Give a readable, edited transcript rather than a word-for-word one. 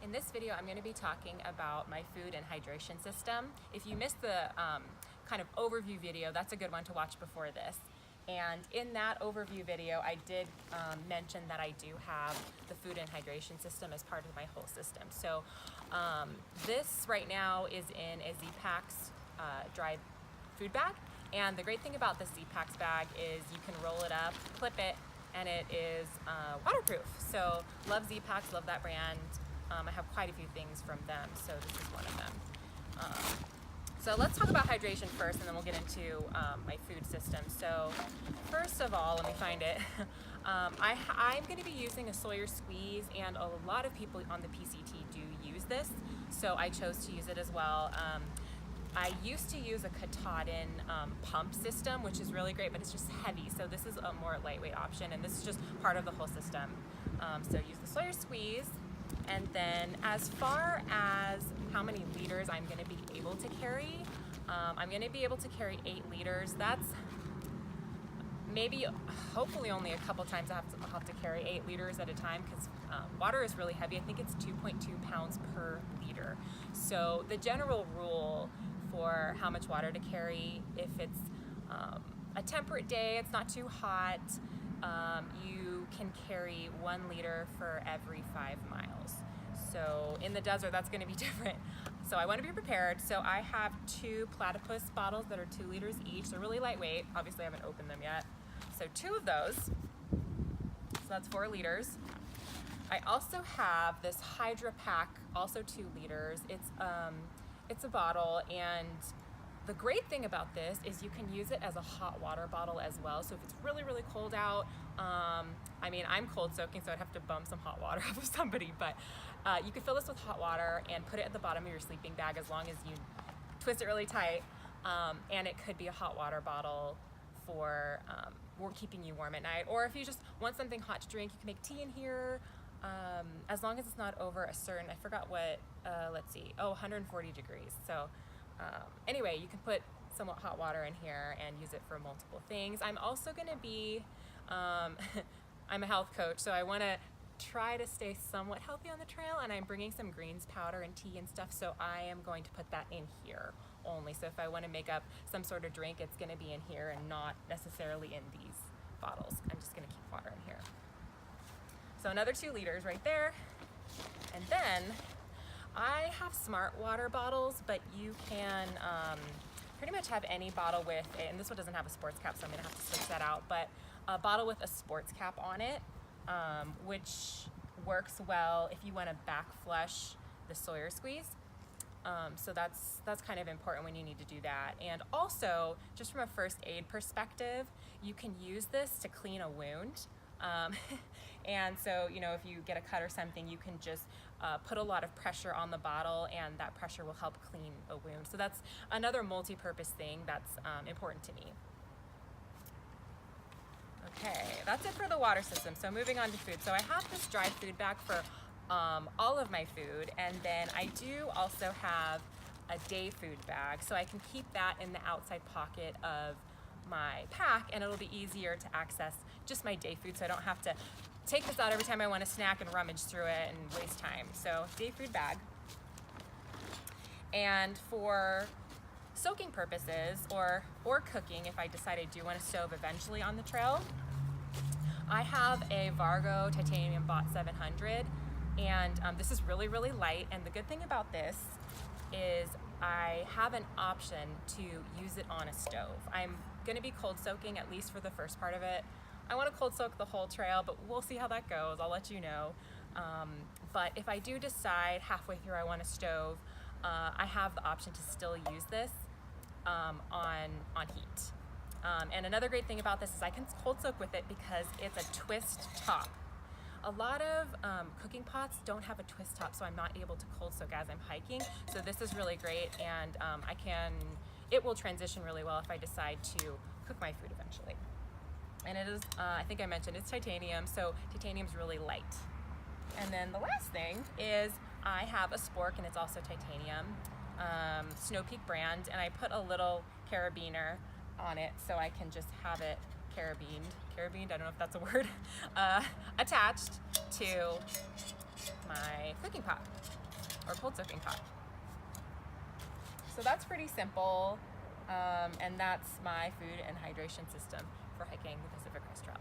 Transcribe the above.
In this video, I'm going to be talking about my food and hydration system. If you missed the kind of overview video, that's a good one to watch before this. And in that overview video, I did mention that I do have the food and hydration system as part of my whole system. So this right now is in a Zpacks dry food bag. And the great thing about the Zpacks bag is you can roll it up, clip it, and it is waterproof. So love Zpacks, love that brand. I have quite a few things from them, so this is one of them. So let's talk about hydration first, and then we'll get into my food system. So first of all, let me find it. I'm going to be using a Sawyer squeeze, and a lot of people on the PCT do use this, so I chose to use it as well. I used to use a Katahdin pump system, which is really great, but it's just heavy, so this is a more lightweight option, and this is just part of the whole system. So use the Sawyer squeeze. And then as far as how many liters I'm going to be able to carry, I'm going to be able to carry 8 liters. That's maybe, hopefully only a couple times I'll have to carry 8 liters at a time, because water is really heavy. I think it's 2.2 pounds per liter. So the general rule for how much water to carry, if it's a temperate day, it's not too hot, you can carry 1 liter for every 5 miles. So in the desert, that's going to be different. So I want to be prepared. So I have 2 Platypus bottles that are 2 liters each. They're really lightweight. Obviously, I haven't opened them yet. So 2 of those. So that's 4 liters. I also have this Hydrapack, also 2 liters. It's a bottle, and the great thing about this is you can use it as a hot water bottle as well. So if it's really, really cold out, I mean, I'm cold soaking, so I'd have to bump some hot water off of somebody, but you can fill this with hot water and put it at the bottom of your sleeping bag as long as you twist it really tight. And it could be a hot water bottle for keeping you warm at night. Or if you just want something hot to drink, you can make tea in here. As long as it's not over a certain, I forgot what, let's see, 140 degrees. So anyway, you can put somewhat hot water in here and use it for multiple things. I'm also going to be, I'm a health coach, so I want to try to stay somewhat healthy on the trail, and I'm bringing some greens powder and tea and stuff, so I am going to put that in here only. So if I want to make up some sort of drink, it's going to be in here and not necessarily in these bottles. I'm just going to keep water in here. So another 2 liters right there. And then I have Smartwater bottles, but you can pretty much have any bottle with, and this one doesn't have a sports cap, so I'm going to have to switch that out, but a bottle with a sports cap on it, which works well if you want to back flush the Sawyer squeeze. So that's kind of important when you need to do that. And also, just from a first aid perspective, you can use this to clean a wound. And so, you know, if you get a cut or something, you can just put a lot of pressure on the bottle, and that pressure will help clean a wound. So that's another multi-purpose thing that's important to me. Okay, that's it for the water system. So moving on to food. So I have this dry food bag for all of my food, and then I do also have a day food bag, so I can keep that in the outside pocket of my pack, and it'll be easier to access just my day food, so I don't have to take this out every time I want to snack and rummage through it and waste time. So day food bag. And for soaking purposes or cooking, if I decide I do want to stove eventually on the trail, I have a Vargo Titanium BOT 700, and this is really, really light, and the good thing about this is I have an option to use it on a stove. I'm going to be cold soaking, at least for the first part of it. I want to cold soak the whole trail, but we'll see how that goes. I'll let you know. But if I do decide halfway through I want to stove, I have the option to still use this on heat. And another great thing about this is I can cold soak with it because it's a twist top. A lot of cooking pots don't have a twist top, so I'm not able to cold soak as I'm hiking. So this is really great, and it will transition really well if I decide to cook my food eventually. And it is, I think I mentioned, it's titanium, so titanium's really light. And then the last thing is I have a Spork, and it's also titanium, Snow Peak brand, and I put a little carabiner on it so I can just have it carabined, I don't know if that's a word, attached to my cooking pot. or cold soaking pot. So that's pretty simple, and that's my food and hydration system for hiking the Pacific Crest Trail.